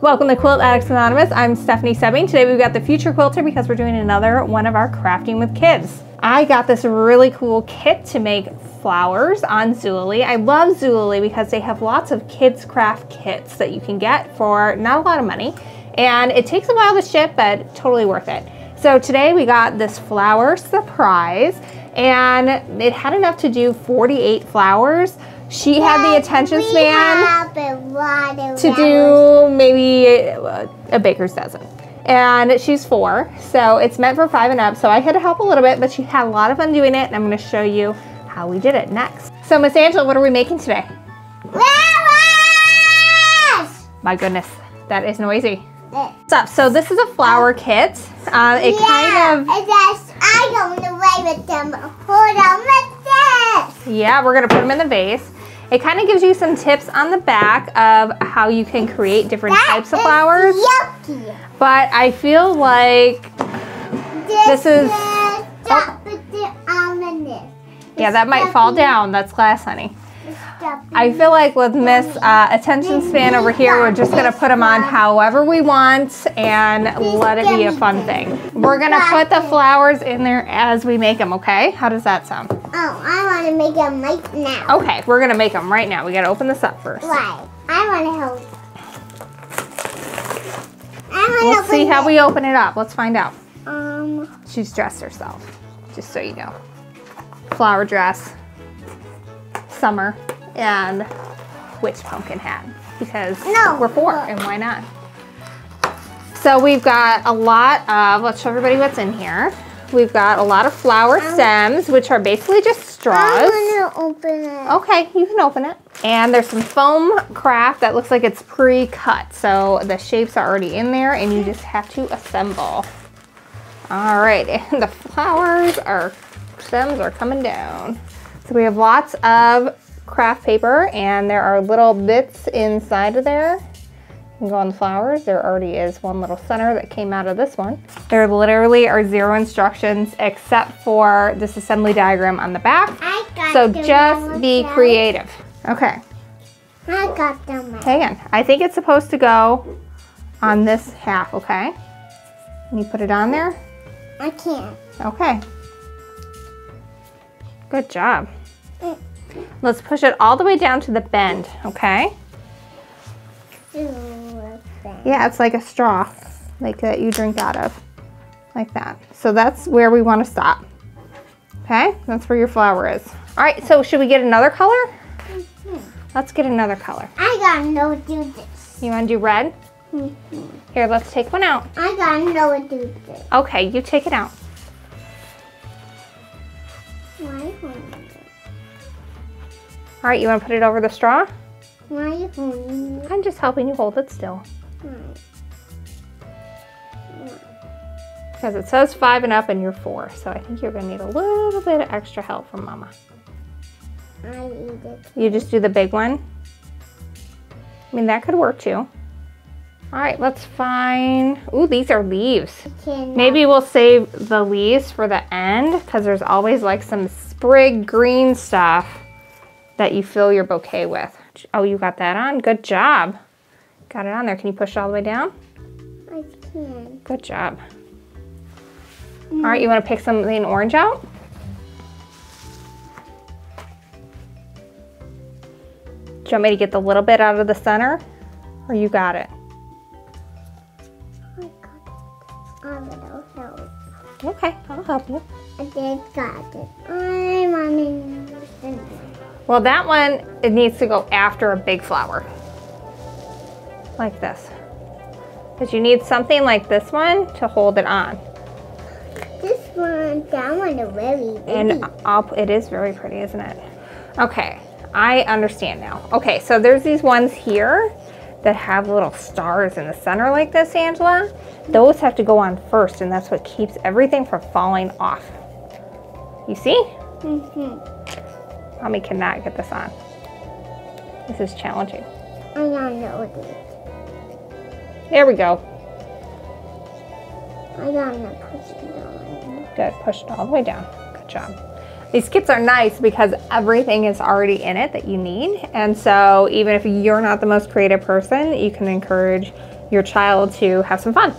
Welcome to Quilt Addicts Anonymous. I'm Stephanie Sebbing. Today we've got the Future Quilter because we're doing another one of our Crafting with Kids. I got this really cool kit to make flowers on Zulily. I love Zulily because they have lots of kids craft kits that you can get for not a lot of money. And it takes a while to ship, but totally worth it. So today we got this flower surprise and it had enough to do 48 flowers. She had the attention span to do maybe a baker's dozen. And she's 4, so it's meant for 5 and up. So I had to help a little bit, but she had a lot of fun doing it, and I'm gonna show you how we did it next. So Miss Angela, what are we making today? Flowers! My goodness, that is noisy. What's up? So this is a flower kit. It kind of... I don't away with them. Hold on with this. Yeah, we're gonna put them in the vase. It kind of gives you some tips on the back of how you can create different types of flowers. Yucky. But I feel like this is... Yeah, that might fall down. That's glass, honey. I feel like with Miss Attention Span over here, we're just going to put them on however we want and let it be a fun thing. We're going to put the flowers in there as we make them, okay? How does that sound? Oh, I want to make them right now. Okay, we're going to make them right now. We got to open this up first. Why? I want to help. Let's see how we open it up. Let's find out. She's dressed herself, just so you know. Flower dress, summer, and witch pumpkin hat, because we're 4 and why not? So we've got a lot of, let's show everybody what's in here. We've got a lot of flower stems, which are basically just straws. I want to open it. Okay, you can open it. And there's some foam craft that looks like it's pre-cut. So the shapes are already in there and you just have to assemble. All right, and the stems are coming down. So we have lots of craft paper and there are little bits inside of there. You can go on the flowers. There already is one little center that came out of this one. There literally are 0 instructions except for this assembly diagram on the back. So just be creative. Okay. I got them. Hang on. I think it's supposed to go on this half, okay? Can you put it on there? I can't. Okay. Good job. Let's push it all the way down to the bend, okay? Yeah, it's like a straw, like that you drink out of, like that. So that's where we want to stop. Okay, that's where your flower is. All right, so should we get another color? Let's get another color. I gotta know do this. You want to do red? Here, let's take one out. I gotta know do this. Okay, you take it out. Why? All right, you want to put it over the straw? Why are you holding it? I'm just helping you hold it still. Because it says 5 and up and you're 4, so I think you're going to need a little bit of extra help from Mama. I eat it. You just do the big one? I mean, that could work too. All right, let's find... Ooh, these are leaves. Maybe we'll save the leaves for the end because there's always like some sprig green stuff that you fill your bouquet with. Oh, you got that on? Good job. Got it on there. Can you push it all the way down? I can. Good job. All right, you want to pick something orange out? Do you want me to get the little bit out of the center? Or you got it? I got it. I'll help. Okay, I'll help you. I did got it. I'm on it. Well, that one, it needs to go after a big flower. Like this. Because you need something like this one to hold it on. This one, that one is very pretty. And it is very pretty, isn't it? Okay, I understand now. Okay, so there's these ones here that have little stars in the center like this, Angela. Those have to go on first, and that's what keeps everything from falling off. You see? Mommy cannot get this on. This is challenging. I don't know this. There we go. I gotta push it down. Good, push it all the way down. Good job. These kits are nice because everything is already in it that you need. And so even if you're not the most creative person, you can encourage your child to have some fun.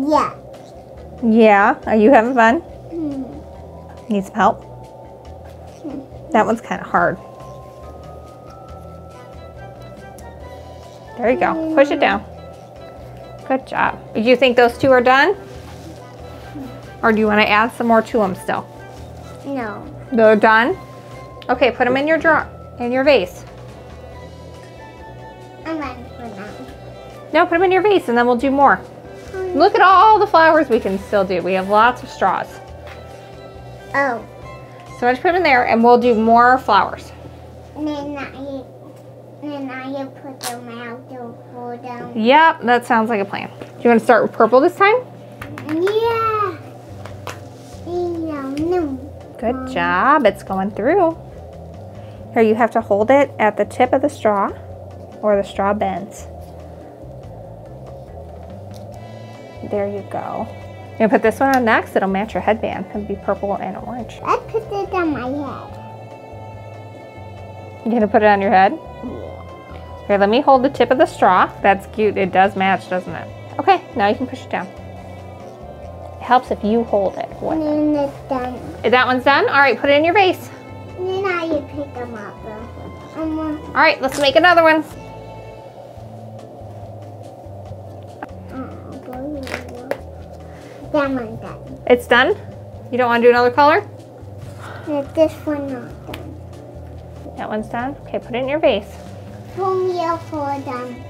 Yeah. Yeah, are you having fun? Hmm. Need some help? That one's kind of hard. There you go. Push it down. Good job. Do you think those two are done? Or do you want to add some more to them still? No. They're done? Okay, put them in your drawer, in your vase. I'm ready for that. No, put them in your vase and then we'll do more. Look at all the flowers we can still do. We have lots of straws. Oh. So let's put them in there and we'll do more flowers. Then I put them out to hold them. Yep, that sounds like a plan. Do you want to start with purple this time? Yeah. No. Good job. It's going through. Here, you have to hold it at the tip of the straw or the straw bends. There you go. You gonna put this one on next? It'll match your headband. It'll be purple and orange. I put it on my head. You gonna put it on your head? Yeah. Here, let me hold the tip of the straw. That's cute. It does match, doesn't it? Okay, now you can push it down. It helps if you hold it. And then it's done. Is that one's done? All right, put it in your vase. And then I pick them up. All right, let's make another one. That one's done. It's done? You don't want to do another color? This one not done. That one's done? Okay, put it in your vase. Pull me up for them.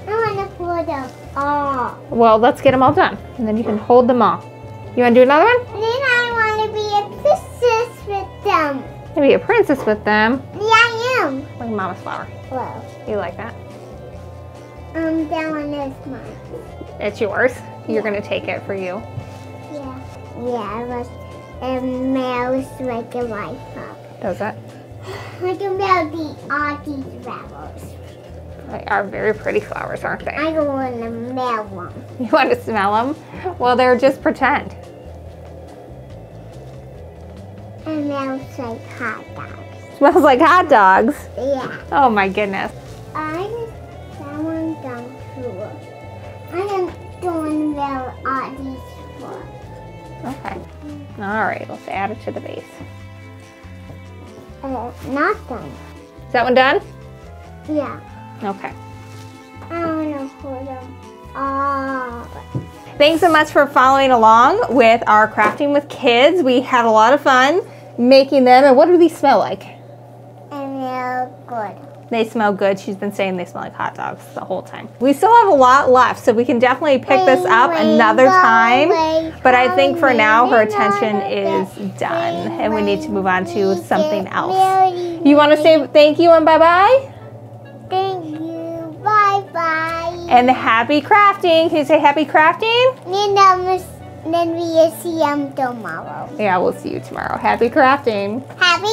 I want to pull them all. Well, let's get them all done, and then you can hold them all. You want to do another one? And then I want to be a princess with them. Maybe a princess with them. Yeah, I am. Like Mama's flower. Well, You like that? that one is mine. It's yours. You're going to take it for you. Yeah. Yeah, it was a mouse like a white pup. Does it? I can smell all these flowers. They are very pretty flowers, aren't they? I don't want to smell one. You want to smell them? Well, they're just pretend. It smells like hot dogs. Smells like hot dogs. Yeah. Oh my goodness. That one's done too. I am doing well all these four. Okay. All right, let's add it to the base. Not done. Is that one done? Yeah. Okay. I want to hold them all. Thanks so much for following along with our Crafting with Kids. We had a lot of fun making them. And what do these smell like? And they're good. They smell good. She's been saying they smell like hot dogs the whole time. We still have a lot left, so we can definitely pick this up another time. But I think for now, her attention is done, and we need to move on to something else. You want to say thank you and bye-bye? Thank you. Bye-bye. And happy crafting. Can you say happy crafting? Then we see them tomorrow. Yeah, we'll see you tomorrow. Happy crafting. Happy